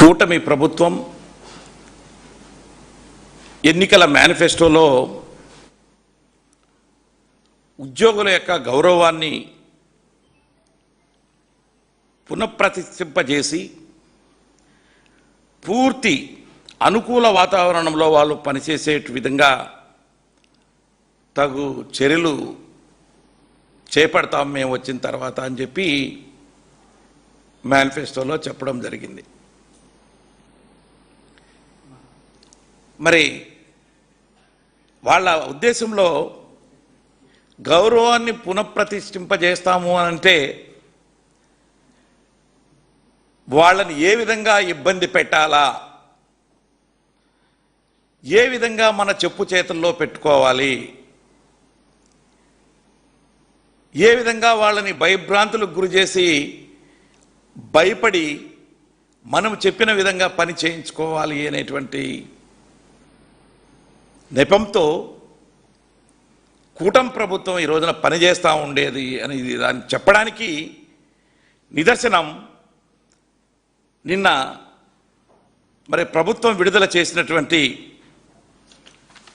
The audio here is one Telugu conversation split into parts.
కూటమి ప్రభుత్వం ఎన్నికల మేనిఫెస్టోలో ఉద్యోగుల యొక్క గౌరవాన్ని పునఃప్రతిష్ఠింపజేసి పూర్తి అనుకూల వాతావరణంలో వాళ్ళు పనిచేసే విధంగా తగు చర్యలు చేపడతాం మేము వచ్చిన తర్వాత అని చెప్పి మేనిఫెస్టోలో చెప్పడం జరిగింది. మరి వాళ్ళ ఉద్దేశంలో గౌరవాన్ని పునఃప్రతిష్ఠింపజేస్తాము అంటే వాళ్ళని ఏ విధంగా ఇబ్బంది పెట్టాలా, ఏ విధంగా మన చెప్పు చేతుల్లో పెట్టుకోవాలి, ఏ విధంగా వాళ్ళని భయభ్రాంతులకు గురి చేసి భయపడి మనం చెప్పిన విధంగా పని చేయించుకోవాలి అనేటువంటి నెపంతో కూటమి ప్రభుత్వం ఈ రోజున పనిచేస్తూ ఉండేది అనేది దాన్ని చెప్పడానికి నిదర్శనం నిన్న మరి ప్రభుత్వం విడుదల చేసినటువంటి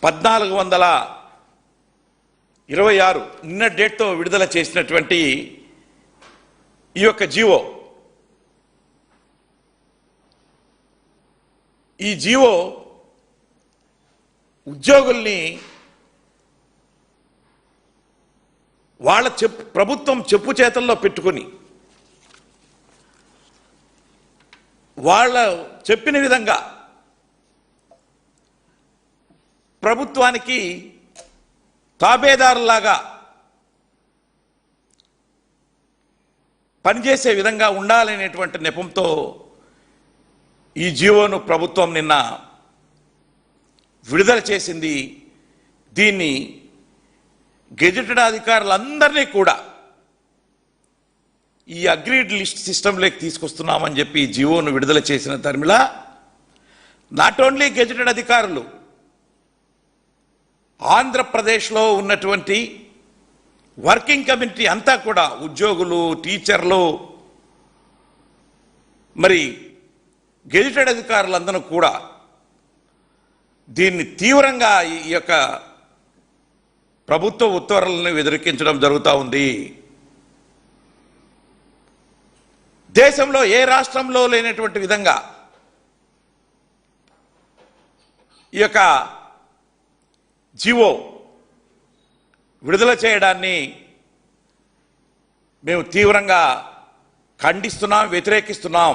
1426 నిన్న డేట్తో విడుదల చేసినటువంటి ఈ యొక్క జీవో. ఈ జీవో ఉద్యోగుల్ని వాళ్ళ ప్రభుత్వం చెప్పు చేతల్లో పెట్టుకొని వాళ్ళ చెప్పిన విధంగా ప్రభుత్వానికి తాబేదారులాగా పనిచేసే విధంగా ఉండాలనేటువంటి నెపంతో ఈ జీవోను ప్రభుత్వం నిన్న విడుదల చేసింది. దీన్ని గెజెటెడ్ అధికారులందరినీ కూడా ఈ అగ్రీడ్ లిస్ట్ సిస్టంలోకి తీసుకొస్తున్నామని చెప్పి జీవోను విడుదల చేసిన తరిమిళ నాట్ ఓన్లీ గెజెటెడ్ అధికారులు, ఆంధ్రప్రదేశ్లో ఉన్నటువంటి వర్కింగ్ కమ్యూనిటీ అంతా కూడా ఉద్యోగులు, టీచర్లు, మరి గెజెటెడ్ అధికారులందరూ కూడా దీన్ని తీవ్రంగా ఈ యొక్క ప్రభుత్వ ఉత్తర్వులను వ్యతిరేకించడం జరుగుతూ ఉంది. దేశంలో ఏ రాష్ట్రంలో లేనటువంటి విధంగా ఈ యొక్క జీవో విడుదల చేయడాన్ని మేము తీవ్రంగా ఖండిస్తున్నాం, వ్యతిరేకిస్తున్నాం.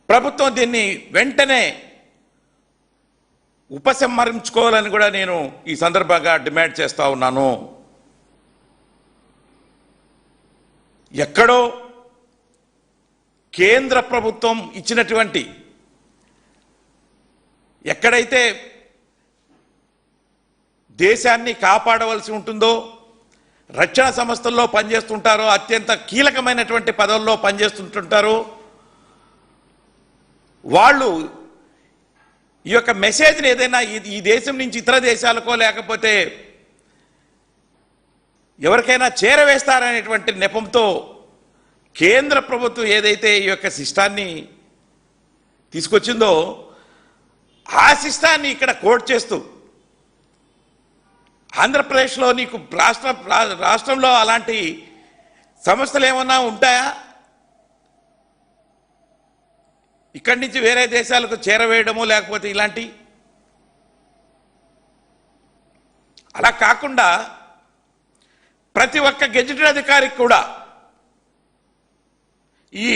ప్రభుత్వం దీన్ని వెంటనే ఉపసంహరించుకోవాలని కూడా నేను ఈ సందర్భంగా డిమాండ్ చేస్తూ ఉన్నాను. ఎక్కడో కేంద్ర ప్రభుత్వం ఇచ్చినటువంటి, ఎక్కడైతే దేశాన్ని కాపాడవలసి ఉంటుందో, రక్షణ సంస్థల్లో పనిచేస్తుంటారో, అత్యంత కీలకమైనటువంటి పదవుల్లో పనిచేస్తుంటారో వాళ్ళు ఈ యొక్క మెసేజ్ని ఏదైనా ఈ దేశం నుంచి ఇతర దేశాలకో లేకపోతే ఎవరికైనా చేరవేస్తారనేటువంటి నెపంతో కేంద్ర ప్రభుత్వం ఏదైతే ఈ యొక్క సిస్టాన్ని తీసుకొచ్చిందో ఆ సిస్టాన్ని ఇక్కడ కోట్ చేస్తూ ఆంధ్రప్రదేశ్లో నీకు రాష్ట్రంలో అలాంటి సమస్యలు ఏమన్నా ఉంటాయా? ఇక్కడి నుంచి వేరే దేశాలకు చేరవేయడము లేకపోతే ఇలాంటి, అలా కాకుండా ప్రతి ఒక్క గెజెటెడ్ అధికారికి కూడా ఈ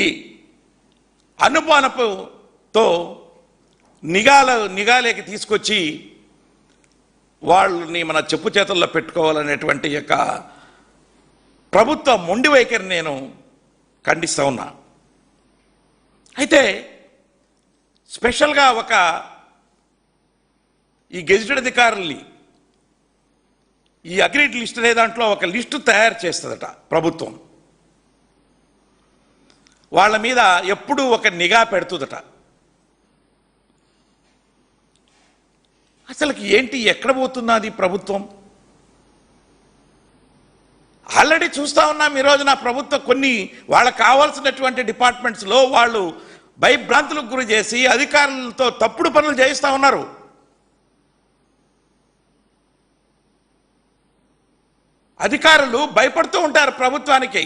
అనుమానపుతో నిఘాలోకి తీసుకొచ్చి వాళ్ళని మన చెప్పు చేతుల్లో పెట్టుకోవాలనేటువంటి యొక్క ప్రభుత్వ మొండి వైఖరిని నేను ఖండిస్తూ ఉన్నా. అయితే స్పెషల్గా ఈ గెజిటెడ్ అధికారుల్ని ఈ అగ్రీడ్ లిస్ట్ అనే దాంట్లో ఒక లిస్టు తయారు చేస్తుందట ప్రభుత్వం. వాళ్ళ మీద ఎప్పుడూ ఒక నిఘా పెడుతుందట. అసలుకి ఏంటి, ఎక్కడ పోతున్నది ప్రభుత్వం? ఆల్రెడీ చూస్తూ ఉన్నాం ఈ రోజున ప్రభుత్వం కొన్ని వాళ్ళకు కావాల్సినటువంటి డిపార్ట్మెంట్స్లో వాళ్ళు భయభ్రాంతులకు గురి చేసి అధికారులతో తప్పుడు పనులు చేయిస్తూ ఉన్నారు. అధికారులు భయపడుతూ ఉంటారు ప్రభుత్వానికి.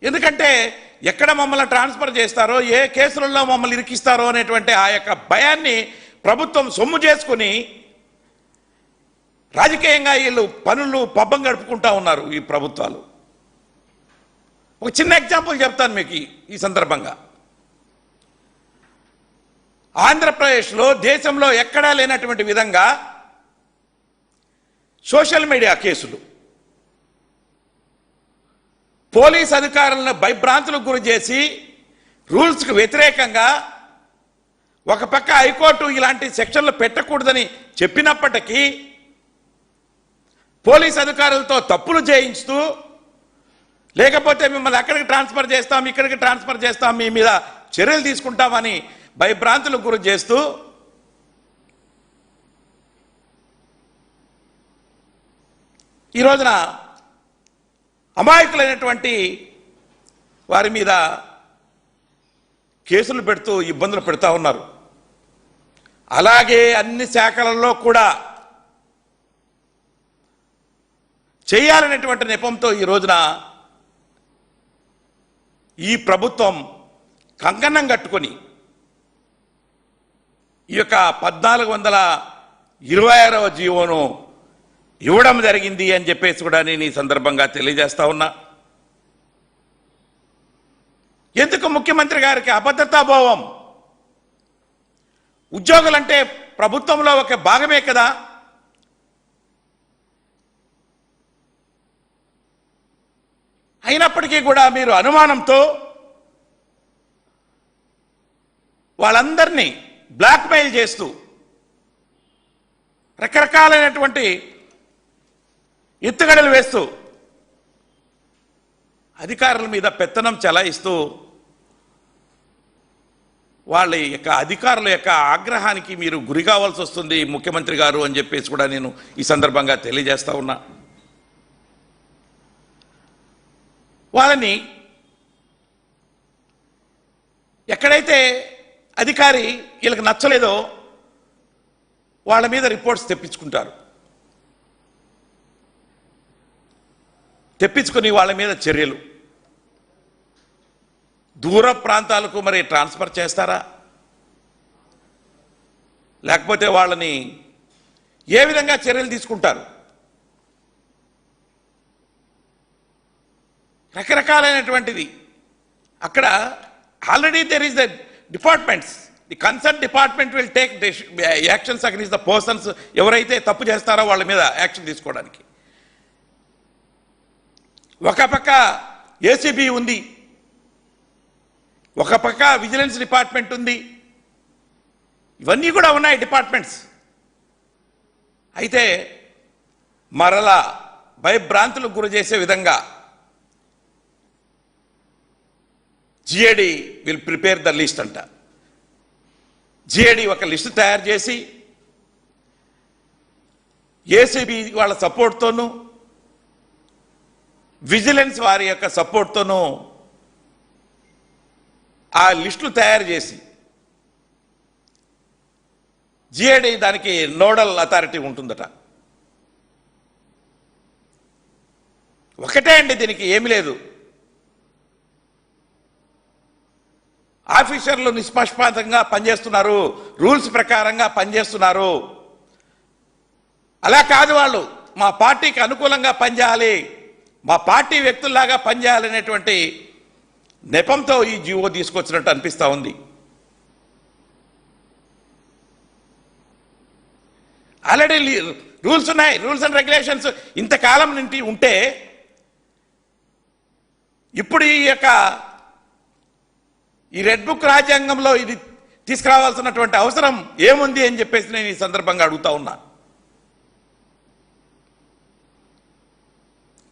ఎందుకంటే ఎక్కడ మమ్మల్ని ట్రాన్స్ఫర్ చేస్తారో, ఏ కేసులలో మమ్మల్ని ఇరికిస్తారో అనేటువంటి ఆ యొక్క భయాన్ని ప్రభుత్వం సొమ్ము చేసుకుని రాజకీయంగా వీళ్ళు పనులు పబ్బం గడుపుకుంటా ఉన్నారు ఈ ప్రభుత్వాలు. ఒక చిన్న ఎగ్జాంపుల్ చెప్తాను మీకు ఈ సందర్భంగా. ఆంధ్రప్రదేశ్లో దేశంలో ఎక్కడా లేనటువంటి విధంగా సోషల్ మీడియా కేసులు, పోలీస్ అధికారులను భయభ్రాంతులకు గురి చేసి రూల్స్కి వ్యతిరేకంగా ఒక పక్క హైకోర్టు ఇలాంటి సెక్షన్లు పెట్టకూడదని చెప్పినప్పటికీ పోలీస్ అధికారులతో తప్పులు చేయించుతూ, లేకపోతే మిమ్మల్ని అక్కడికి ట్రాన్స్ఫర్ చేస్తాం, ఇక్కడికి ట్రాన్స్ఫర్ చేస్తాం, మీ మీద చర్యలు తీసుకుంటామని భయభ్రాంతులకు గురి చేస్తూ ఈ రోజున అమాయకులైనటువంటి వారి మీద కేసులు పెడుతూ ఇబ్బందులు పెడతా ఉన్నారు. అలాగే అన్ని శాఖలలో కూడా చేయాలనేటువంటి నెపంతో ఈ రోజున ఈ ప్రభుత్వం కంకణం కట్టుకొని ఈ యొక్క 1426వ జీవోను ఇవ్వడం జరిగింది అని చెప్పేసి కూడా నేను ఈ సందర్భంగా తెలియజేస్తా ఉన్నా. ఎందుకు ముఖ్యమంత్రి గారికి అభద్రతాభావం? ఉద్యోగులంటే ప్రభుత్వంలో ఒక భాగమే కదా. అయినప్పటికీ కూడా మీరు అనుమానంతో వాళ్ళందరినీ బ్లాక్మెయిల్ చేస్తూ రకరకాలైనటువంటి ఎత్తుగడలు వేస్తూ అధికారుల మీద పెత్తనం చెలాయిస్తూ వాళ్ళ యొక్క అధికారుల యొక్క ఆగ్రహానికి మీరు గురి కావాల్సి వస్తుంది ముఖ్యమంత్రి గారు అని చెప్పేసి కూడా నేను ఈ సందర్భంగా తెలియజేస్తా ఉన్నా. వాళ్ళని ఎక్కడైతే అధికారి వీళ్ళకి నచ్చలేదో వాళ్ళ మీద రిపోర్ట్స్ తెప్పించుకుని వాళ్ళ మీద చర్యలు. దూర ప్రాంతాలకు మరి ట్రాన్స్ఫర్ చేస్తారా, లేకపోతే వాళ్ళని ఏ విధంగా చర్యలు తీసుకుంటారు? రకరకాలైనటువంటిది అక్కడ already there is the departments, the concern department will take actions against the persons. ఎవరైతే తప్పు చేస్తారో వాళ్ళ మీద యాక్షన్ తీసుకోవడానికి ఒక పక్క ఏసీబీ ఉంది, ఒక పక్క విజిలెన్స్ డిపార్ట్మెంట్ ఉంది, ఇవన్నీ కూడా ఉన్నాయి డిపార్ట్మెంట్స్. అయితే మరలా భయభ్రాంతులకు గురి చేసే విధంగా GAD will prepare the list అంట. జిఏడి ఒక లిస్టు తయారు చేసి ఏసీబీ వాళ్ళ సపోర్ట్తోనూ విజిలెన్స్ వారి యొక్క సపోర్ట్తోనూ ఆ లిస్టులు తయారు చేసి జిఏడి దానికి నోడల్ అథారిటీ ఉంటుందట. ఒకటే అండి, దీనికి ఏమీ లేదు. ఆఫీసర్లు నిష్పక్షపాతంగా పనిచేస్తున్నారు, రూల్స్ ప్రకారంగా పనిచేస్తున్నారు. అలా కాదు, వాళ్ళు మా పార్టీకి అనుకూలంగా పనిచేయాలి, మా పార్టీ వ్యక్తుల్లాగా పనిచేయాలనేటువంటి నెపంతో ఈ జీవో తీసుకొచ్చినట్టు అనిపిస్తూ ఉంది. ఆల్రెడీ రూల్స్ ఉన్నాయి, రూల్స్ అండ్ రెగ్యులేషన్స్ ఇంతకాలం నుండి ఉంటే ఇప్పుడు ఈ రెడ్ బుక్ రాజ్యాంగంలో ఇది తీసుకురావాల్సినటువంటి అవసరం ఏముంది అని చెప్పేసి నేను ఈ సందర్భంగా అడుగుతా ఉన్నా.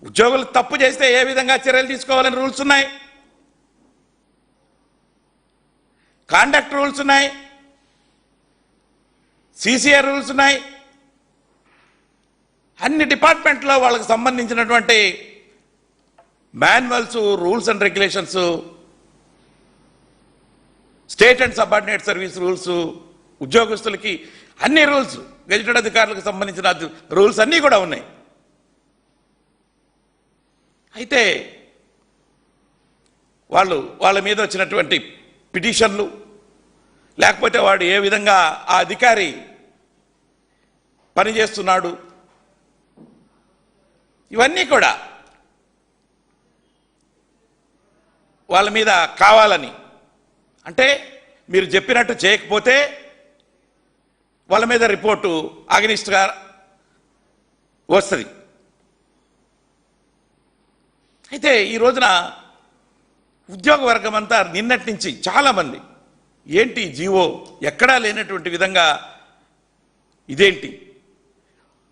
ఉద్యోగులు తప్పు చేస్తే ఏ విధంగా చర్యలు తీసుకోవాలని రూల్స్ ఉన్నాయి, కాండక్ట్ రూల్స్ ఉన్నాయి, సిసిఆర్ రూల్స్ ఉన్నాయి. అన్ని డిపార్ట్మెంట్లో వాళ్ళకి సంబంధించినటువంటి manuals, rules and regulations, state and subordinate service rules, ఉద్యోగస్తులకి అన్ని రూల్స్, గెజిటెడ్ అధికారులకు సంబంధించిన రూల్స్ అన్నీ కూడా ఉన్నాయి. అయితే వాళ్ళ మీద వచ్చినటువంటి పిటిషన్లు, లేకపోతే వాడు ఏ విధంగా ఆ అధికారి పనిచేస్తున్నాడు, ఇవన్నీ కూడా వాళ్ళ మీద కావాలని, అంటే మీరు చెప్పినట్టు చేయకపోతే వాళ్ళ మీద రిపోర్టు అగనిస్ట్గా వస్తుంది. అయితే ఈ రోజున ఉద్యోగ వర్గం అంతా నిన్నటి నుంచి చాలామంది ఏంటి జీవో ఎక్కడా లేనటువంటి విధంగా ఇదేంటి,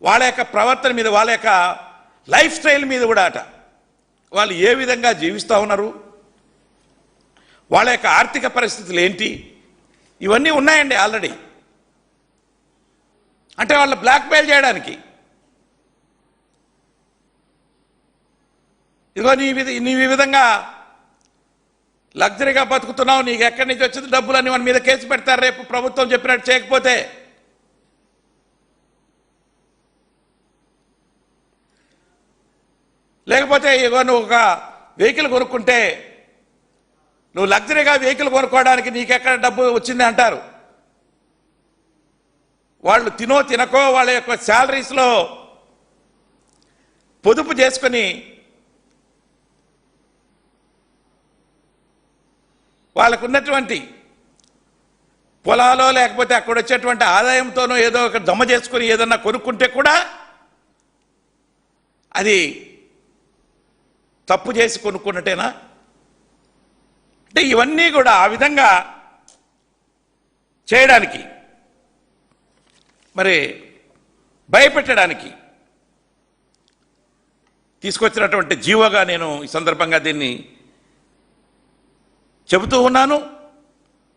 వాళ్ళ యొక్క ప్రవర్తన మీద, వాళ్ళ యొక్క లైఫ్ స్టైల్ మీద కూడా అట, వాళ్ళు ఏ విధంగా జీవిస్తూ ఉన్నారు, వాళ్ళ యొక్క ఆర్థిక పరిస్థితులు ఏంటి, ఇవన్నీ ఉన్నాయండి ఆల్రెడీ. అంటే వాళ్ళు బ్లాక్మెయిల్ చేయడానికి, ఇదిగో నీ విధంగా లగ్జరీగా బతుకుతున్నావు, నీకు ఎక్కడి నుంచి వచ్చింది డబ్బులన్నీ మన మీద కేసు పెడతారు రేపు ప్రభుత్వం చెప్పినట్టు చేయకపోతే. లేకపోతే ఇగో నువ్వు ఒక వెహికల్ కొనుక్కుంటే, నువ్వు లగ్జరీగా వెహికల్ కొనుక్కోవడానికి నీకెక్కడ డబ్బు వచ్చింది అంటారు. వాళ్ళు తినకో వాళ్ళ యొక్క శాలరీస్లో పొదుపు చేసుకొని వాళ్ళకు ఉన్నటువంటి పొలాలో లేకపోతే అక్కడ వచ్చేటువంటి ఆదాయంతోనో ఏదో ఒక జమ చేసుకొని ఏదన్నా కొనుక్కుంటే కూడా అది తప్పు చేసి కొనుక్కున్నట్టేనా? అంటే ఇవన్నీ కూడా ఆ విధంగా చేయడానికి, మరి భయపెట్టడానికి తీసుకొచ్చినటువంటి జీవోగా నేను ఈ సందర్భంగా దీన్ని చెబుతూ ఉన్నాను.